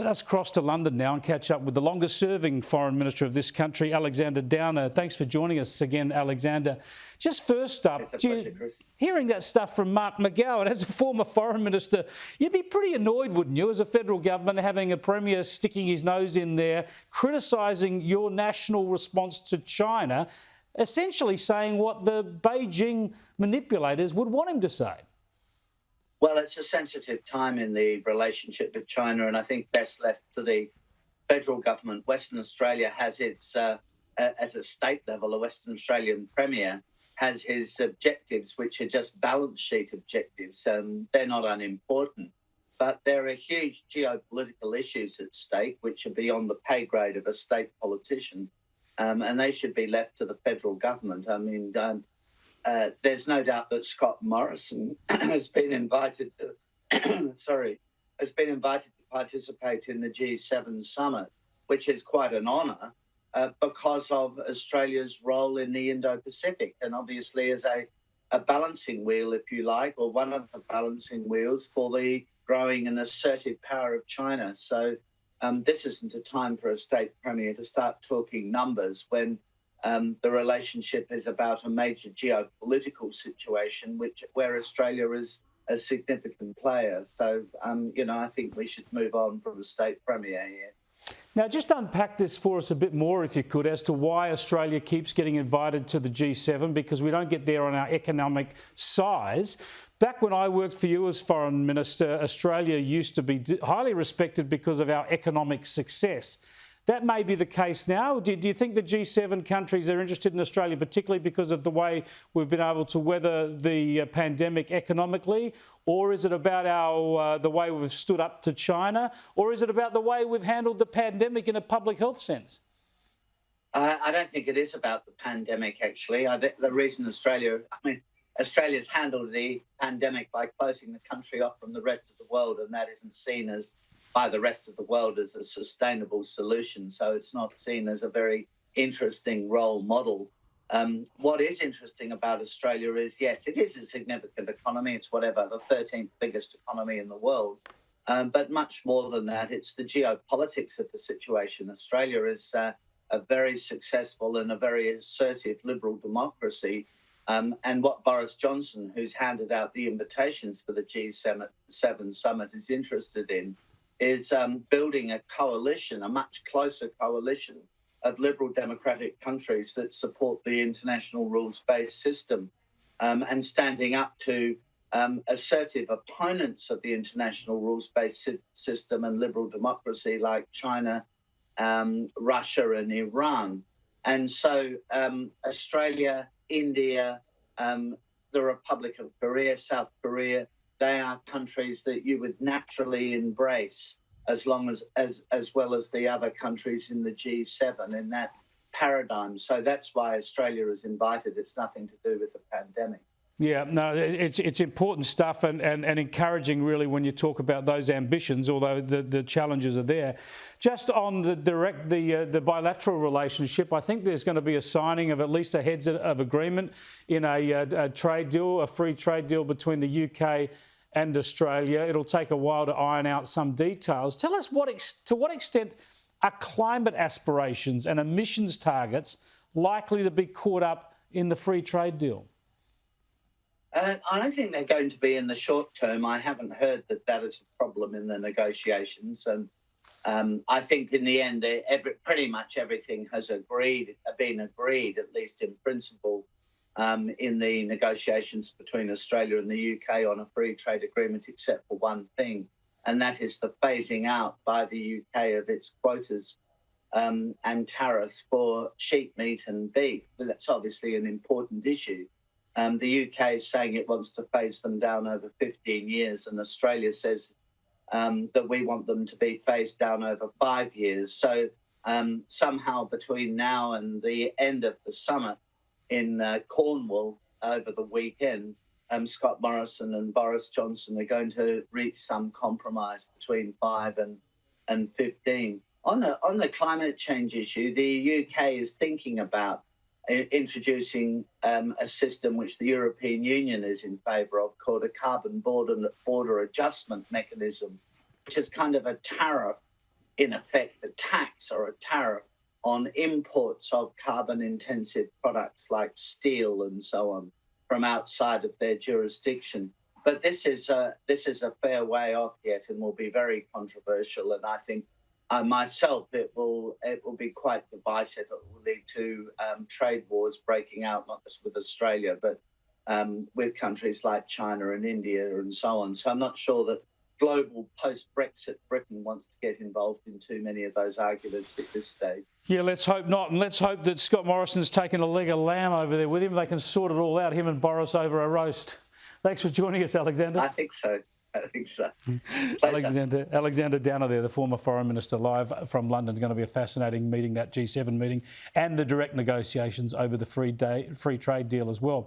Let us cross to London now and catch up with the longest-serving Foreign Minister of this country, Alexander Downer. Thanks for joining us again, Alexander. Just first up, it's a pleasure, Chris. Hearing that stuff from Mark McGowan, as a former Foreign Minister, you'd be pretty annoyed, wouldn't you, as a federal government, having a Premier sticking his nose in there, criticising your national response to China, essentially saying what the Beijing manipulators would want him to say? Well, it's a sensitive time in the relationship with China, and I think best left to the federal government. Western Australia has its, at a state level, a Western Australian Premier has his objectives, which are just balance sheet objectives. They're not unimportant, but there are huge geopolitical issues at stake, which are beyond the pay grade of a state politician, and they should be left to the federal government. I mean, there's no doubt that Scott Morrison has been invited to, participate in the G7 summit, which is quite an honour because of Australia's role in the Indo-Pacific, and obviously as a balancing wheel, if you like, or one of the balancing wheels for the growing and assertive power of China. So this isn't a time for a state premier to start talking numbers when the relationship is about a major geopolitical situation, where Australia is a significant player. So, I think we should move on from the state premier here. Now, just unpack this for us a bit more, if you could, as to why Australia keeps getting invited to the G7, because we don't get there on our economic size. Back when I worked for you as Foreign Minister, Australia used to be highly respected because of our economic success. That may be the case now. Do you think the G7 countries are interested in Australia, particularly because of the way we've been able to weather the pandemic economically? Or is it about the way we've stood up to China? Or is it about the way we've handled the pandemic in a public health sense? I don't think it is about the pandemic, actually. The reason Australia's handled the pandemic by closing the country off from the rest of the world, and that isn't seen as by the rest of the world as a sustainable solution. So it's not seen as a very interesting role model. What is interesting about Australia is, yes, it is a significant economy. It's the 13th biggest economy in the world. But much more than that, it's the geopolitics of the situation. Australia is a very successful and a very assertive liberal democracy. And what Boris Johnson, who's handed out the invitations for the G7 summit, is interested in is building a coalition, a much closer coalition of liberal democratic countries that support the international rules-based system and standing up to assertive opponents of the international rules-based system and liberal democracy like China, Russia and Iran. And so Australia, India, the Republic of Korea, South Korea, they are countries that you would naturally embrace as well as the other countries in the G7 in that paradigm. So that's why Australia is invited. It's nothing to do with the pandemic. Yeah, no, it's important stuff and encouraging, really, when you talk about those ambitions, although the challenges are there. Just on the bilateral relationship, I think there's going to be a signing of at least a heads of agreement in a trade deal, a free trade deal between the UK and Australia. It'll take a while to iron out some details. Tell us to what extent are climate aspirations and emissions targets likely to be caught up in the free trade deal? I don't think they're going to be in the short term. I haven't heard that is a problem in the negotiations. And I think in the end, pretty much everything has been agreed, at least in principle, in the negotiations between Australia and the UK on a free trade agreement, except for one thing, and that is the phasing out by the UK of its quotas and tariffs for sheep meat and beef. But that's obviously an important issue. The UK is saying it wants to phase them down over 15 years, and Australia says that we want them to be phased down over 5 years. So somehow between now and the end of the summit in Cornwall over the weekend, Scott Morrison and Boris Johnson are going to reach some compromise between 5 and 15. On the climate change issue, the UK is thinking about introducing a system which the European Union is in favour of, called a carbon border adjustment mechanism, which is kind of a tariff in effect, a tax or a tariff on imports of carbon-intensive products like steel and so on from outside of their jurisdiction. But this is a fair way off yet, and will be very controversial. And I think myself, it will be quite divisive. It will lead to trade wars breaking out, not just with Australia, but with countries like China and India and so on. So I'm not sure that global post-Brexit Britain wants to get involved in too many of those arguments at this stage. Yeah, let's hope not. And let's hope that Scott Morrison's taken a leg of lamb over there with him. They can sort it all out, him and Boris, over a roast. Thanks for joining us, Alexander. I think so. Alexander Downer there, the former Foreign Minister, live from London. Going to be a fascinating meeting, that G7 meeting, and the direct negotiations over the free trade deal as well.